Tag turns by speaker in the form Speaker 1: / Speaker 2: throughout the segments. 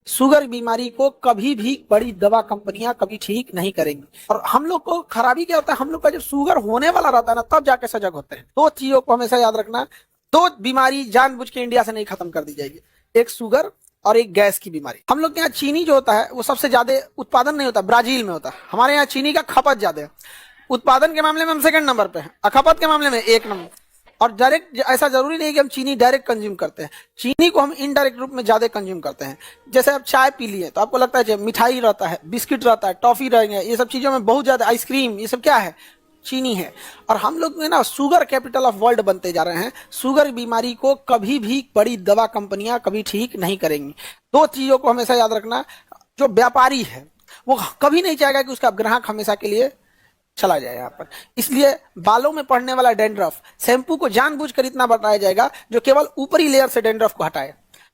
Speaker 1: Sugar बीमारी को कभी भी बड़ी दवा कंपनियां कभी ठीक नहीं करेंगी। और हम लोग को खराबी क्या होता है, हम लोग का जब शुगर होने वाला रहता है ना, तब जाके सजग होते हैं। दो चीजों को हमेशा याद रखना, दो बीमारी जानबूझ के इंडिया से नहीं खत्म कर दी जाएगी, एक शुगर और एक गैस की बीमारी। हम लोग के यहाँ चीनी जो होता है वो सबसे ज्यादा उत्पादन नहीं होता, ब्राजील में होता है। हमारे यहाँ चीनी का खपत ज्यादा है। उत्पादन के मामले में हम सेकंड नंबर पे हैं, खपत के मामले में एक नंबर। और डायरेक्ट ऐसा जरूरी नहीं कि हम चीनी डायरेक्ट कंज्यूम करते हैं, चीनी को हम इनडायरेक्ट रूप में ज्यादा कंज्यूम करते हैं। जैसे आप चाय पी लिए तो आपको लगता है मिठाई रहता है, बिस्किट रहता है, टॉफी रहेंगे, ये सब चीजों में बहुत ज्यादा, आइसक्रीम, ये सब क्या है, चीनी है। और हम लोग ना शुगर कैपिटल ऑफ वर्ल्ड बनते जा रहे हैं। शुगर बीमारी को कभी भी बड़ी दवा कंपनियां कभी ठीक नहीं करेंगी। दो चीजों को हमेशा याद रखना, जो व्यापारी है वो कभी नहीं चाहेगा कि उसका ग्राहक हमेशा के लिए चला जाए यहाँ पर। इसलिए बालों में पड़ने वाला डेंड्रफ शैम्पू को जानबूझकर इतना बताया जाएगा जो केवल ऊपरी लेयर से डेंड्रफ को हटाए,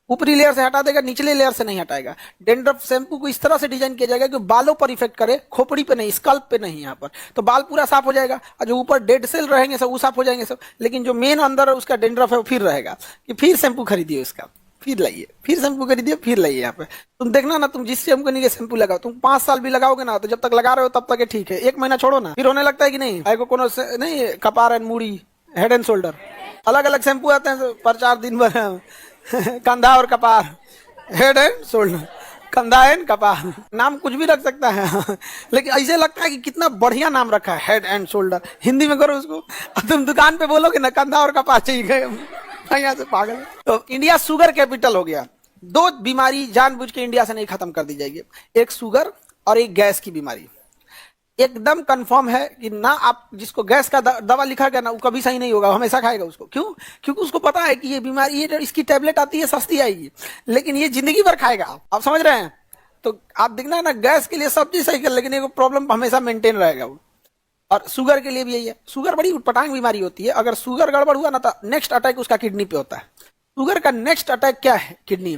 Speaker 1: ऊपरी लेयर से हटा देगा, निचले लेयर से नहीं हटाएगा। डेंड्रफ शैम्पू को इस तरह से डिजाइन किया जाएगा कि बालों पर इफेक्ट करे, खोपड़ी पे नहीं, स्कल्प पे नहीं, यहाँ पर तो बाल पूरा साफ हो जाएगा। और जो ऊपर डेड सेल रहेंगे सब वो साफ हो जाएंगे सब, लेकिन जो मेन अंदर उसका डेंड्रफ है वो फिर रहेगा। कि फिर शैम्पू खरीदिए उसका, फिर लाइए, फिर शैम्पू खरीदिए, फिर लाइए। यहाँ पे तुम देखना ना, तुम जिस शैम्पू के शैम्पू लगाओ, तुम 5 साल भी लगाओगे ना, तो जब तक लगा रहे हो तब तक ठीक है। 1 महीना छोड़ो ना, फिर होने लगता है कि नहीं, आए को कोनो नहीं, कपार एंड मूड़ी, हेड एंड शोल्डर, अलग अलग शैम्पू आते हैं पर 4 दिन भर कंधा और कपार, हेड एंड शोल्डर, कंधा एंड कपार, नाम कुछ भी रख सकता है लेकिन ऐसे लगता है कि कितना बढ़िया नाम रखा है, हेड एंड शोल्डर। हिंदी में करो उसको, तुम दुकान पे बोलोगे ना कंधा और कपार चाहिए, यहाँ से पागल। तो इंडिया शुगर कैपिटल हो गया। दो बीमारी जानबूझ के इंडिया से नहीं खत्म कर दी जाएगी, एक शुगर और एक गैस की बीमारी। एकदम कंफर्म है कि ना, आप जिसको गैस का दवा लिखा गया ना, वो कभी सही नहीं होगा, हमेशा खाएगा उसको। क्यों? क्योंकि उसको पता है कि ये बीमारी, ये इसकी टैबलेट आती है, सस्ती आएगी, लेकिन ये जिंदगी भर खाएगा। आप समझ रहे हैं? तो आप देखना ना, गैस के लिए सब चीज सही कर, लेकिन एक प्रॉब्लम हमेशा मेंटेन रहेगा वो। और शुगर के लिए भी यही है। शुगर बड़ी उटपटांग बीमारी होती है। अगर शुगर गड़बड़ हुआ ना तो नेक्स्ट अटैक उसका किडनी पे होता है। शुगर का नेक्स्ट अटैक क्या है? किडनी।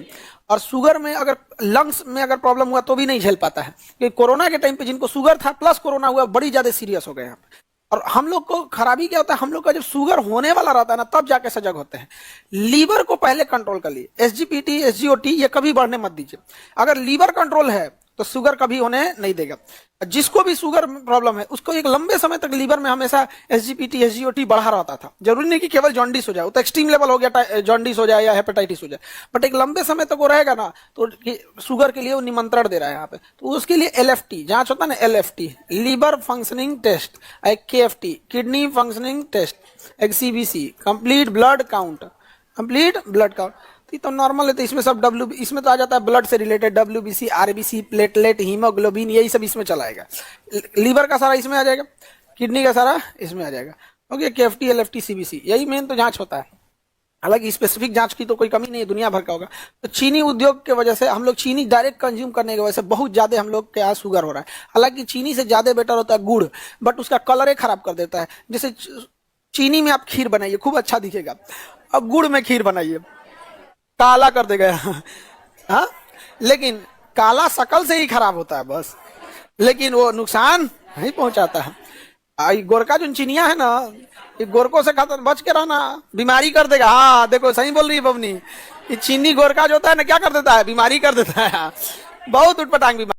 Speaker 1: और शुगर में अगर लंग्स में अगर प्रॉब्लम हुआ तो भी नहीं झेल पाता है। क्योंकि कोरोना के टाइम पे जिनको शुगर था प्लस कोरोना हुआ, बड़ी ज्यादा सीरियस हो गए यहाँ पे। और हम लोग को खराबी क्या होता है, हम लोग का जब शुगर होने वाला रहता है ना, तब जाके सजग होते हैं। लीवर को पहले कंट्रोल कर लिए, एसजीपीटी, एसजीओटी ये कभी बढ़ने मत दीजिए। अगर लीवर कंट्रोल है तो शुगर कभी होने नहीं देगा। जिसको भी शुगर प्रॉब्लम है उसको एक लंबे समय तक लीवर में हमेशा एसजीपीटी, एसजीओटी बढ़ा रहता था। जरूरी नहीं कि केवल जॉन्डिस हो जाए, तो एक्सट्रीम लेवल हो गया, जॉन्डिस हो जाए या हेपेटाइटिस हो जाए, बट एक लंबे समय तक वो रहेगा ना, तो शुगर के लिए वो निमंत्रण दे रहा है यहाँ पे। तो उसके लिए एलएफटी जांच होता है ना, एलएफटी लीवर फंक्शनिंग टेस्ट, एक केएफटी किडनी फंक्शनिंग टेस्ट, एक CBC complete blood count, complete blood count. तो नॉर्मल है, तो इसमें सब इसमें तो आ जाता है ब्लड से related, WBC, RBC, platelet, haemoglobin, यही सब इसमें चला आएगा। लीवर का सारा इसमें आ जाएगा, किडनी का सारा इसमें आ जाएगा। ओके, केएफटी, एलएफटी, सीबीसी, यही मेन तो जांच होता है। हालांकि स्पेसिफिक जांच की तो कोई कमी नहीं है, दुनिया भर का होगा। तो चीनी उद्योग के वजह से हम लोग चीनी डायरेक्ट कंज्यूम करने की वजह से बहुत ज्यादा हम लोग के यहाँ शुगर हो रहा है। हालांकि चीनी से ज्यादा बेटर होता है गुड़, बट उसका कलर खराब कर देता है। जैसे चीनी में आप खीर बनाइए, खूब अच्छा दिखेगा, अब गुड़ में खीर बनाइए, काला कर देगा हाँ, लेकिन काला शकल से ही खराब होता है बस, लेकिन वो नुकसान नहीं पहुंचाता है। गोरका जो चीनिया है ना, ये गोरकों से खत्म, बच के रहना, बीमारी कर देगा। हाँ देखो, सही बोल रही है बबनी, ये चीनी गोरका जो होता है ना, क्या कर देता है, बीमारी कर देता है। बहुत उटपटांग बीमारी।